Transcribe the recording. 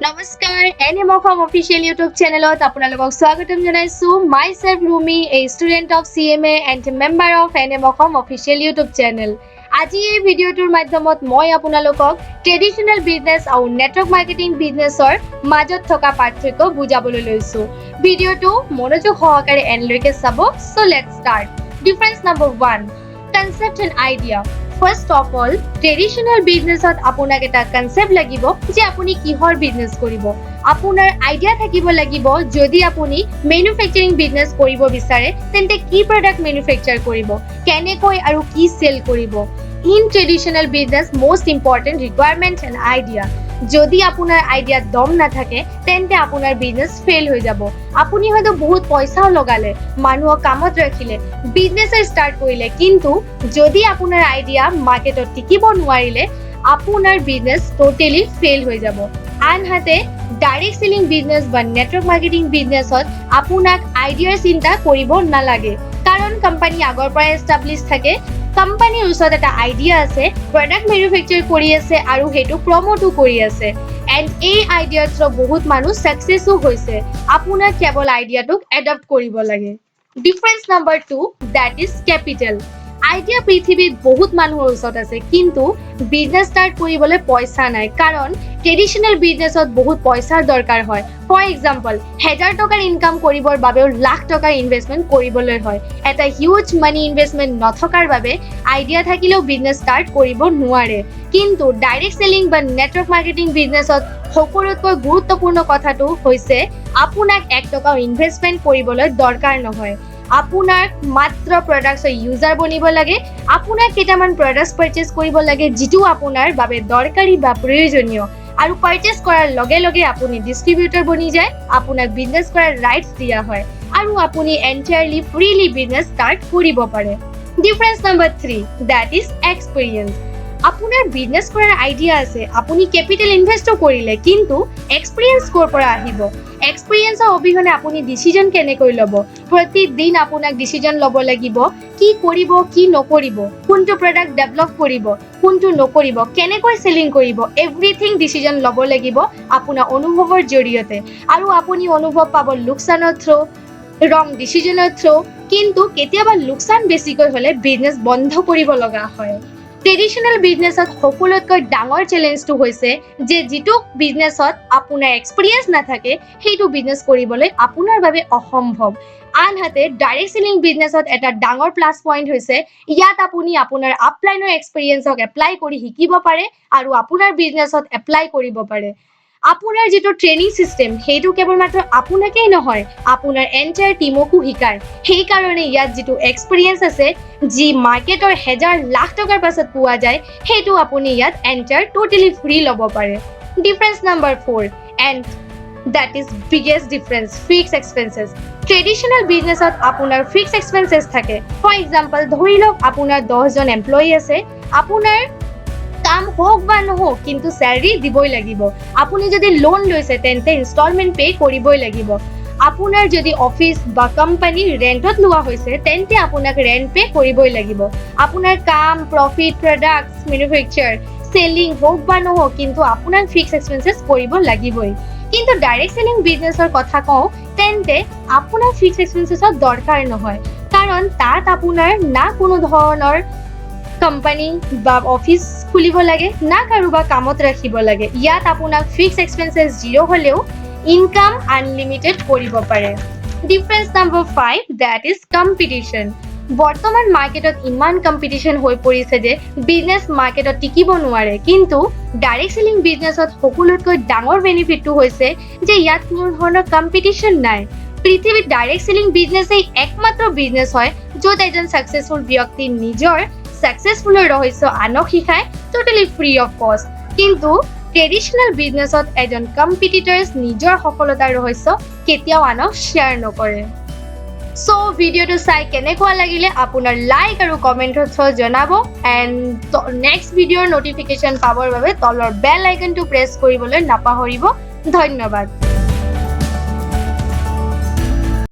নমস্কাৰ NM Assam official YouTube চেনেলত আপোনালোকক স্বাগতম জনাইছো my self Rumi a student of CMA and member of NM Assam official YouTube channel. আজি এই ভিডিঅ'টোৰ মাধ্যমত মই আপোনালোকক ট্ৰেডিশ্যনেল বিজনেছ আৰু নেটৱৰ্ক মাৰ্কেটিং বিজনেছৰ মাজত থকা পাৰ্থক্য বুজাবলৈ লৈছো। ভিডিঅ'টো মনোযোগ সহকাৰে এণ্ডলৈকে চাব। So let's start. Difference number 1, concept and idea. First of all, traditional businessত আপোনাক এটা কনসেপ্ট লাগিব যে আপুনি কিহৰ বিজনেস কৰিব। আপোনাৰ আইডিয়া থাকিব লাগিব যদি আপুনি ম্যানুফ্যাকচাৰিং বিজনেস কৰিব বিচাৰে তেন্তে কি প্ৰডাক্ট ম্যানুফ্যাকচাৰ কৰিব, কেনেকৈ আৰু কি সেল কৰিব। In traditional business most important requirement and idea. যদি আপোনাৰ আইডিয়া দম নাথাকে তেন্তে আপোনাৰ বিজনেস ফেল হৈ যাব। আপুনি হয়তো বহুত পইচাও লগালে, মানুহক কামত ৰাখিলে, বিজনেস ষ্টাৰ্ট কৰিলে, কিন্তু যদি আপোনাৰ আইডিয়া মাৰ্কেটত টিকিব নোৱাৰিলে আপোনাৰ বিজনেস টোটালি ফেল হৈ যাব। আনহাতে ডাইৰেক্ট সেলিং বিজনেস বা নেটৱৰ্ক মাৰ্কেটিং বিজনেসত আপোনাক আইডিয়াৰ চিন্তা কৰিব নালাগে, কাৰণ কোম্পানী আগৰ পৰা এষ্টাব্লিছ থাকে। কোম্পানীৰ ওচৰত এটা আইডিয়া আছে, প্ৰডাক্ট ম্যানুফ্যাকচাৰ কৰি আছে আৰু হেতু প্ৰমোটো কৰি আছে। এণ্ড এই আইডিয়াৰ থ্ৰু বহুত মানুহ সাকসেসও হৈছে। আপোনাক কেৱল আইডিয়াটোক এডপ্ট কৰিব লাগে। Difference number 2, that is capital. Idea পৃথিৱীত বহুত মানুহৰ ওচৰত আছে, কিন্তু বিজনেস ষ্টাৰ্ট কৰিবলৈ পইচা নাই, কাৰণ ট্ৰেডিশ্যনেল বিজনেসত বহুত পইচাৰ দৰকাৰ হয়। ফৰ এক্সাম্পল 1000 টকাৰ ইনকাম কৰিবৰ বাবেও লাখ টকাৰ ইনভেষ্টমেন্ট কৰিবলৈ হয়। এটা হিউজ মানি ইনভেষ্টমেন্ট নথকাৰ বাবে আইডিয়া থাকিলেও বিজনেস ষ্টাৰ্ট কৰিব নোৱাৰে। কিন্তু ডাইৰেক্ট সেলিং বা নেটৱৰ্ক মাৰ্কেটিং বিজনেসত সকলোতকৈ গুৰুত্বপূৰ্ণ কথাটো হৈছে আপোনাক 1 টকাও ইনভেষ্টমেন্ট কৰিবলৈ দৰকাৰ নহয়। আপোনাক মাত্ৰ প্ৰডাক্টৰ ইউজাৰ বনিব লাগে। আপোনাক কেইটামান প্ৰডাক্টস পাৰচেজ কৰিব লাগে যিটো আপোনাৰ বাবে দৰকাৰী বা প্ৰয়োজনীয়, আৰু পাৰচেজ কৰাৰ লগে লগে আপুনি ডিস্ট্ৰিবিউটৰ বনি যায়, আপোনাক বিজনেস কৰাৰ ৰাইটস দিয়া হয় আৰু আপুনি এন্টায়াৰলি ফ্ৰীলি বিজনেস ষ্টাৰ্ট কৰিব পাৰে। Difference number 3, that is experience. আপোনাৰ বিজনেস কৰাৰ আইডিয়া আছে, আপুনি ক্যাপিটাল ইনভেষ্টও কৰিলে, কিন্তু এক্সপেৰিয়েন্স ক'ৰ পৰা আহিব? এক্সপেৰিয়েন্সৰ অবিহনে আপুনি ডিসিজন কেনেকৈ ল'ব? প্ৰতিদিন আপোনাক ডিসিজন ল'ব লাগিব, কি কৰিব কি নকৰিব, কোনটো প্ৰডাক্ট ডেভেলপ কৰিব, কোনটো নকৰিব, কেনেকৈ সেলিং কৰিব, এভৰিথিং ডিসিজন ল'ব লাগিব আপোনাৰ অনুভৱৰ জৰিয়তে। আৰু আপুনি অনুভৱ পাব লোকচানৰ থ্ৰু, ৰং ডিসিজনৰ থ্ৰু, কিন্তু কেতিয়াবা লোকচান বেছিকৈ হ'লে বিজনেস বন্ধ কৰিব লগা হয়। ট্ৰেডিশ্যনেল বিজনেসত সকলোতকৈ ডাঙৰ চেলেঞ্জটো হৈছে যে যিটো বিজনেসত আপোনাৰ এক্সপেৰিয়েন্স নাথাকে সেইটো বিজনেস কৰিবলৈ আপোনাৰ বাবে অসম্ভৱ। আনহাতে ডাইৰেক্ট সেলিং বিজনেসত এটা ডাঙৰ প্লাস পইণ্ট হৈছে ইয়াত আপুনি আপোনাৰ আপলাইনৰ এক্সপেৰিয়েন্সক এপ্লাই কৰি শিকিব পাৰে আৰু আপোনাৰ বিজনেসত এপ্লাই কৰিব পাৰে। আপোনাৰ যিটো ট্ৰেইনিং সিস্টেম সেইটো কেৱল মাত্ৰ আপোনাকেই নহয়, আপোনাৰ এন্টায়াৰ টিমকো শিকায়। সেইকাৰণে ইয়াত যিটো এক্সপেৰিয়েন্স আছে, যি মাৰ্কেটৰ 1000 লাখ টকাৰ পাছত পোৱা যায়, সেইটো আপুনি ইয়াত এন্টায়াৰ টোটালি ফ্ৰী ল'ব পাৰে। Difference number 4, and that is biggest difference, fixed expenses. Traditional বিজনেসত আপোনাৰ ফিক্সড এক্সপেন্সেছ থাকে। ফৰ এক্সাম্পল ধৰি লওক আপোনাৰ 10 জন এমপ্লয়ী আছে, আপোনাৰ কাম হোক বা নহওক কিন্তু স্যালাৰি দিবই লাগিব। আপুনি যদি লোন লৈছে তেন্তে ইনষ্টলমেন্ট পে কৰিবই লাগিব। আপোনাৰ যদি অফিস বা কোম্পানী ৰেন্টত লোৱা হৈছে তেন্তে আপোনাক ৰেন্ট পে কৰিবই লাগিব। আপোনাৰ কাম, প্ৰফিট, প্ৰডাক্টস ম্যানুফ্যাকচাৰ, সেলিং হোক বা নহওক কিন্তু আপোনাক ফিক্সড এক্সপেন্সেছ কৰিব লাগিবই। কিন্তু ডাইৰেক্ট সেলিং বিজনেসৰ কথা কওঁ তেন্তে আপোনাৰ ফিক্সড এক্সপেন্সেছৰ দৰকাৰ নহয়, কাৰণ তাত আপোনাৰ না কোনো ধৰণৰ কোম্পানী বা অফিস খুলিব লাগে, না কাৰোবাক কামত ৰাখিব লাগে। ইয়াত আপোনাক ফিক্সড এক্সপেন্সেছ জিৰ' হ'লেও ইনকাম আনলিমিটেড কৰিব পাৰে। Difference number 5, that is competition. বৰ্তমান মাৰ্কেটত ইমান কম্পিটিশন হৈ পৰিছে যে বিজনেস মাৰ্কেটত টিকিব নোৱাৰে, কিন্তু ডাইৰেক্ট সেলিং বিজনেসত সকলোতকৈ ডাঙৰ বেনিফিটটো হৈছে যে ইয়াত কোনো ধৰণৰ কম্পিটিশন নাই। পৃথিৱীত ডাইৰেক্ট সেলিং বিজনেসেই একমাত্ৰ বিজনেস হয় য'ত এজন সাকসেসফুল ব্যক্তি নিজৰ সাকসেসফুলৰ ৰহস্য আনক শিকায় টোটালি ফ্ৰী অফ কষ্ট। কিন্তু ট্ৰেডিশ্যনেল বিজনেসত এজন কম্পিটিটৰ্ছ নিজৰ সফলতাৰ ৰহস্য কেতিয়াও আনক শ্বেয়াৰ নকৰে। সো ভিডিঅ'টো চাই কেনেকুৱা লাগিলে আপোনাৰ লাইক আৰু কমেন্টৰ থ্ৰু জনাব। এণ্ড নেক্সট ভিডিঅ'ৰ নটিফিকেশ্যন পাবৰ বাবে তলৰ বেল আইকনটো প্ৰেছ কৰিবলৈ নাপাহৰিব। ধন্যবাদ।